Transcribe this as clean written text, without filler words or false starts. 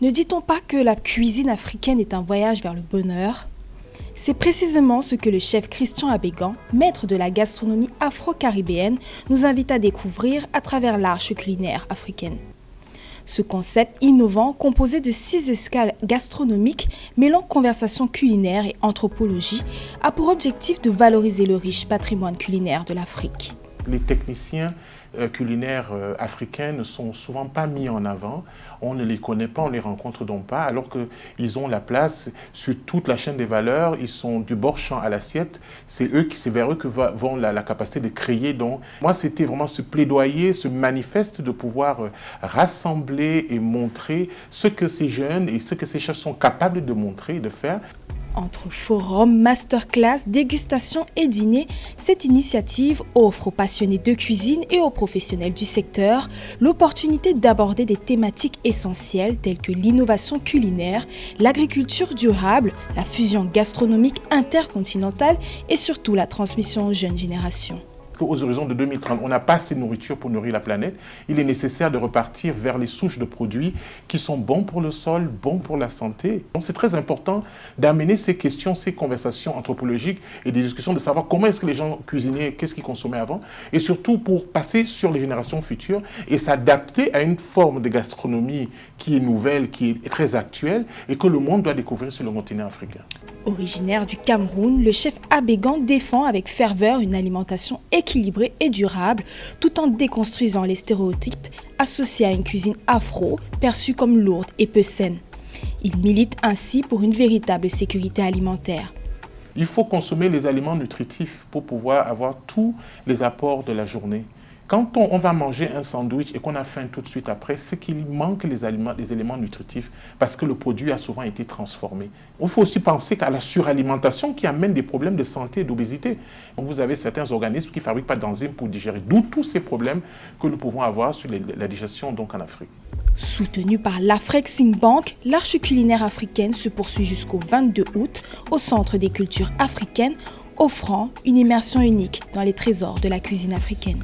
Ne dit-on pas que la cuisine africaine est un voyage vers le bonheur ? C'est précisément ce que le chef Christian Abégan, maître de la gastronomie afro-caribéenne, nous invite à découvrir à travers l'arche culinaire africaine. Ce concept innovant, composé de 6 escales gastronomiques mêlant conversation culinaire et anthropologie, a pour objectif de valoriser le riche patrimoine culinaire de l'Afrique. Les techniciens culinaires africains ne sont souvent pas mis en avant. On ne les connaît pas, on ne les rencontre donc pas, alors qu'ils ont la place sur toute la chaîne des valeurs. Ils sont du bord champ à l'assiette. C'est vers eux que vont la capacité de créer. Donc, moi, c'était vraiment ce plaidoyer, ce manifeste de pouvoir rassembler et montrer ce que ces jeunes et ce que ces chefs sont capables de montrer, de faire. Entre forums, masterclass, dégustations et dîners, cette initiative offre aux passionnés de cuisine et aux professionnels du secteur l'opportunité d'aborder des thématiques essentielles telles que l'innovation culinaire, l'agriculture durable, la fusion gastronomique intercontinentale et surtout la transmission aux jeunes générations. Aux horizons de 2030, on n'a pas assez de nourriture pour nourrir la planète. Il est nécessaire de repartir vers les souches de produits qui sont bons pour le sol, bons pour la santé. Donc c'est très important d'amener ces questions, ces conversations anthropologiques et des discussions de savoir comment est-ce que les gens cuisinaient, qu'est-ce qu'ils consommaient avant, et surtout pour passer sur les générations futures et s'adapter à une forme de gastronomie qui est nouvelle, qui est très actuelle et que le monde doit découvrir sur le continent africain. Originaire du Cameroun, le chef Abégan défend avec ferveur une alimentation équilibrée et durable, tout en déconstruisant les stéréotypes associés à une cuisine afro, perçue comme lourde et peu saine. Il milite ainsi pour une véritable sécurité alimentaire. Il faut consommer les aliments nutritifs pour pouvoir avoir tous les apports de la journée. Quand on va manger un sandwich et qu'on a faim tout de suite après, c'est qu'il manque les éléments nutritifs parce que le produit a souvent été transformé. Il faut aussi penser qu'à la suralimentation qui amène des problèmes de santé et d'obésité. Donc vous avez certains organismes qui ne fabriquent pas d'enzymes pour digérer, d'où tous ces problèmes que nous pouvons avoir sur la digestion donc en Afrique. Soutenue par l'Afreximbank, l'Arche culinaire africaine se poursuit jusqu'au 22 août au Centre des cultures africaines, offrant une immersion unique dans les trésors de la cuisine africaine.